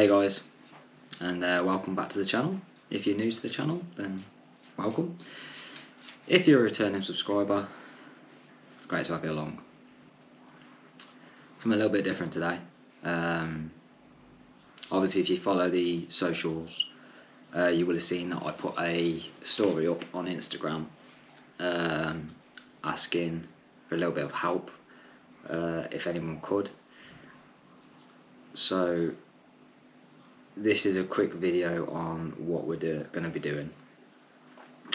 Hey guys, and welcome back to the channel. If you're new to the channel, then welcome. If you're a returning subscriber, it's great to have you along. Something a little bit different today. Obviously, if you follow the socials, you will have seen that I put a story up on Instagram asking for a little bit of help, if anyone could. So this is a quick video on what we're going to be doing,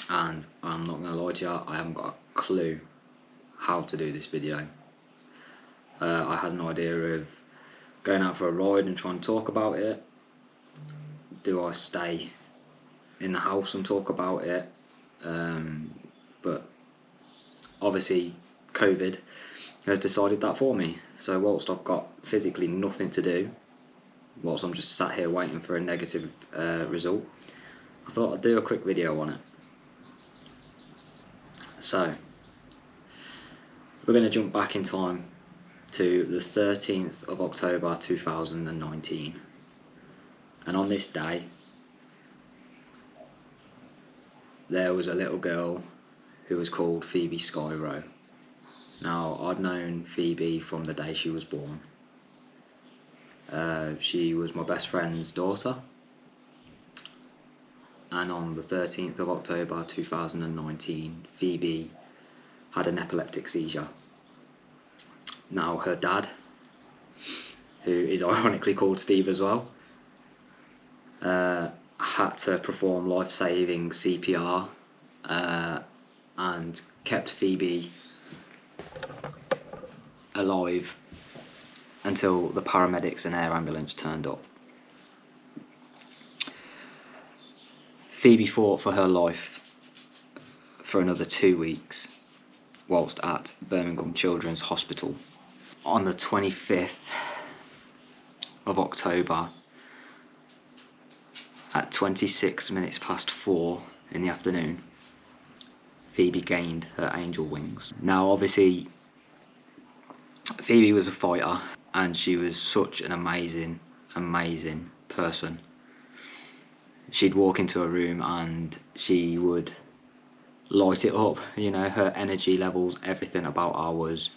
and I'm not going to lie to you, I haven't got a clue how to do this video. I had an idea of going out for a ride and trying to talk about it. Do I stay in the house and talk about it? But obviously COVID has decided that for me. So whilst I've got physically nothing to do, whilst I'm just sat here waiting for a negative result, I thought I'd do a quick video on it. So we're going to jump back in time to the 13th of October 2019, and on this day there was a little girl who was called Phoebe Skye Rowe. Now, I'd known Phoebe from the day she was born. She was my best friend's daughter, and on the 13th of October 2019, Phoebe had an epileptic seizure. Now, her dad, who is ironically called Steve as well, had to perform life-saving CPR and kept Phoebe alive until the paramedics and air ambulance turned up. Phoebe fought for her life for another 2 weeks whilst at Birmingham Children's Hospital. On the 25th of October at 26 minutes past 4 in the afternoon, Phoebe gained her angel wings. Now, obviously, Phoebe was a fighter, and she was such an amazing person. She'd walk into a room and she would light it up, you know, her energy levels, everything about her was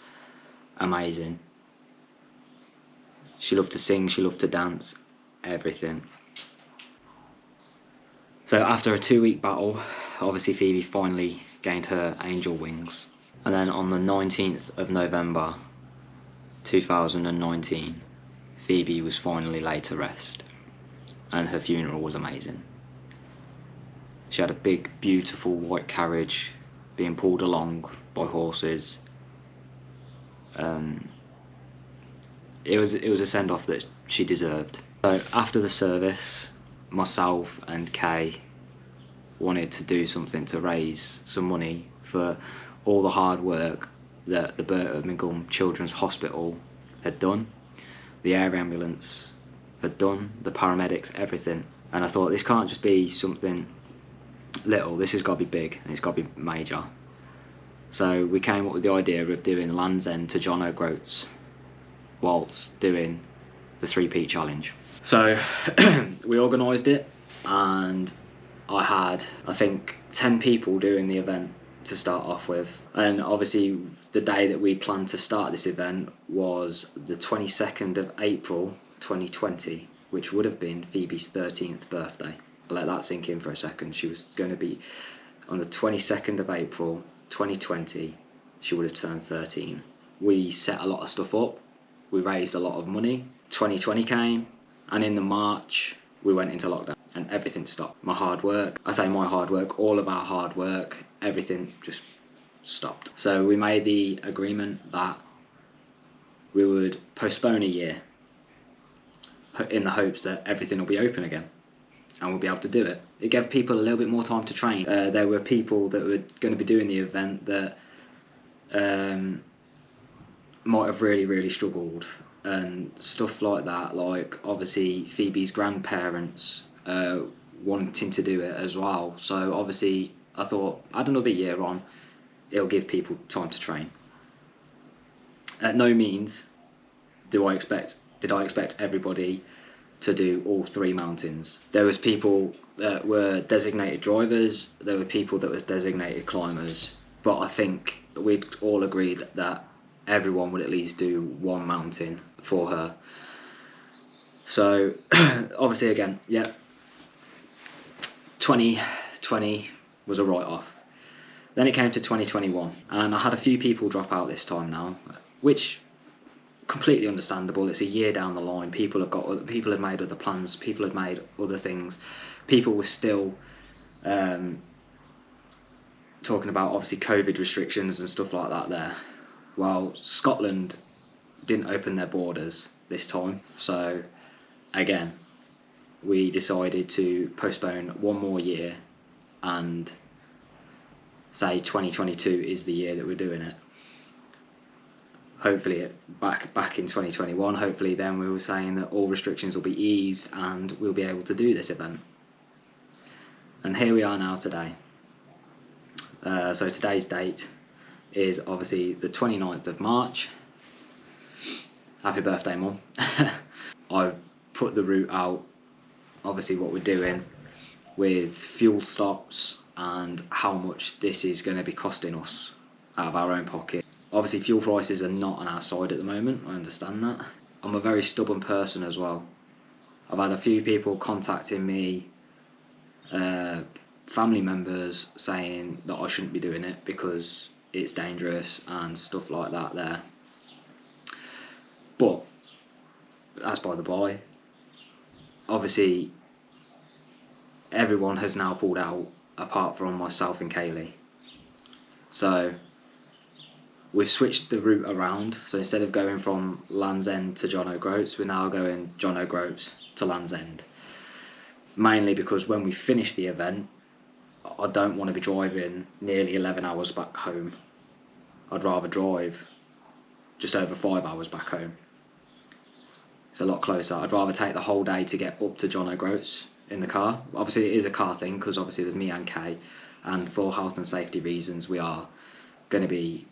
amazing. She loved to sing, she loved to dance, everything. So after a 2-week battle, obviously Phoebe finally gained her angel wings. And then on the 19th of November 2019, Phoebe was finally laid to rest, and her funeral was amazing. She had a big, beautiful white carriage being pulled along by horses. It was a send-off that she deserved. So after the service, myself and Kay wanted to do something to raise some money for all the hard work that the Birmingham Children's Hospital had done, the air ambulance had done, the paramedics, everything. And I thought, this can't just be something little, this has got to be big, and it's got to be major. So we came up with the idea of doing Land's End to John O'Groats whilst doing the 3-peat challenge. So we organised it, and I had, I think, 10 people doing the event to start off with. And obviously the day that we planned to start this event was the 22nd of April 2020, which would have been Phoebe's 13th birthday. I'll let that sink in for a second. She was going to be on the 22nd of April 2020, she would have turned 13. We set a lot of stuff up, we raised a lot of money. 2020 came, and in the March we went into lockdown and everything stopped. My hard work, I say my hard work, all of our hard work, everything just stopped. So we made the agreement that we would postpone a year in the hopes that everything will be open again and we'll be able to do it. It gave people a little bit more time to train. There were people that were going to be doing the event that might have really struggled and stuff like that. Like, obviously Phoebe's grandparents wanting to do it as well. So obviously I thought, add another year on, it'll give people time to train. At no means did I expect everybody to do all 3 mountains. There was people that were designated drivers, there were people that was designated climbers, but I think we'd all agreed that everyone would at least do 1 mountain for her. So obviously again, yeah, 2020 was a write-off. Then it came to 2021, and I had a few people drop out this time now, which completely understandable. It's a year down the line. People had made other plans. People had made other things. People were still talking about obviously COVID restrictions and stuff like that there. Well, Scotland didn't open their borders this time, so again we decided to postpone 1 more year and say 2022 is the year that we're doing it. Hopefully back in 2021, hopefully then we were saying that all restrictions will be eased and we'll be able to do this event. And here we are now today. So today's date is obviously the 29th of March. Happy birthday, Mum. I put the route out, obviously what we're doing, with fuel stops and how much this is going to be costing us out of our own pocket. Obviously fuel prices are not on our side at the moment, I understand that. I'm a very stubborn person as well. I've had a few people contacting me, family members, saying that I shouldn't be doing it because it's dangerous and stuff like that there. But that's by the by. Obviously everyone has now pulled out apart from myself and Kaylee. So we've switched the route around. So instead of going from Land's End to John O'Groats, we're now going John O'Groats to Land's End. Mainly because when we finish the event, I don't want to be driving nearly 11 hours back home. I'd rather drive just over 5 hours back home. It's a lot closer. I'd rather take the whole day to get up to John O'Groats in the car. Obviously it is a car thing because obviously there's me and Kay, and for health and safety reasons we are going to be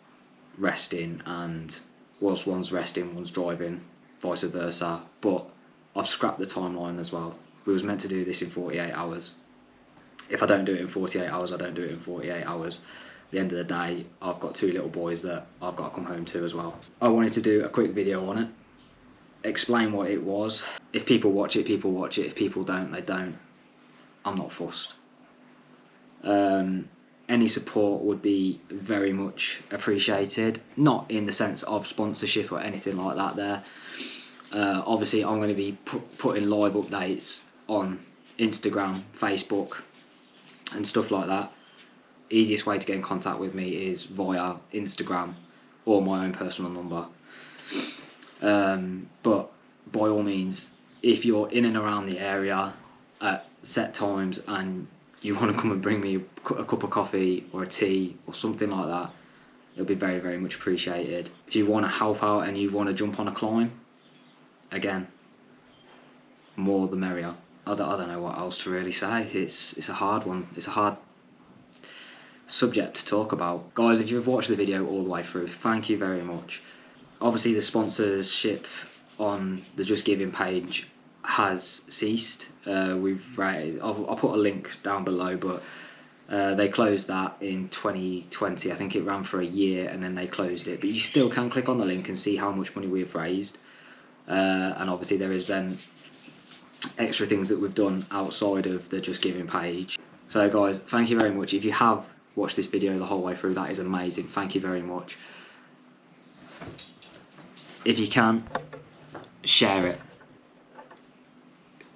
resting, and whilst one's resting one's driving, vice versa. But I've scrapped the timeline as well. We was meant to do this in 48 hours. If I don't do it in 48 hours, I don't do it in 48 hours. At the end of the day, I've got 2 little boys that I've got to come home to as well. I wanted to do a quick video on it, explain what it was. If people watch it, people watch it. If people don't, they don't. I'm not fussed. Any support would be very much appreciated. Not in the sense of sponsorship or anything like that there. Obviously I'm going to be putting live updates on Instagram, Facebook and stuff like that. Easiest way to get in contact with me is via Instagram or my own personal number. But by all means, if you're in and around the area at set times and you want to come and bring me a cup of coffee or a tea or something like that, it'll be very, very much appreciated. If you want to help out and you want to jump on a climb, again, more the merrier. I don't know what else to really say. It's a hard one. It's a hard subject to talk about. Guys, if you've watched the video all the way through, thank you very much. Obviously the sponsorship on the Just Giving page has ceased. I'll put a link down below, but they closed that in 2020. I think it ran for a year and then they closed it, but you still can click on the link and see how much money we've raised. And obviously there is then extra things that we've done outside of the Just Giving page. So guys, thank you very much. If you have watched this video the whole way through, that is amazing. Thank you very much. If you can, share it.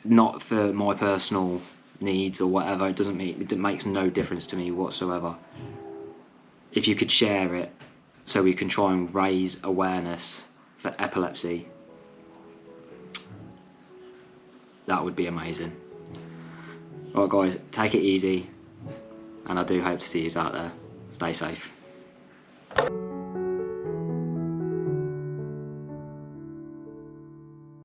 Not for my personal needs or whatever, it makes no difference to me whatsoever. If you could share it so we can try and raise awareness for epilepsy, that would be amazing. Alright guys, take it easy, and I do hope to see you out there. Stay safe.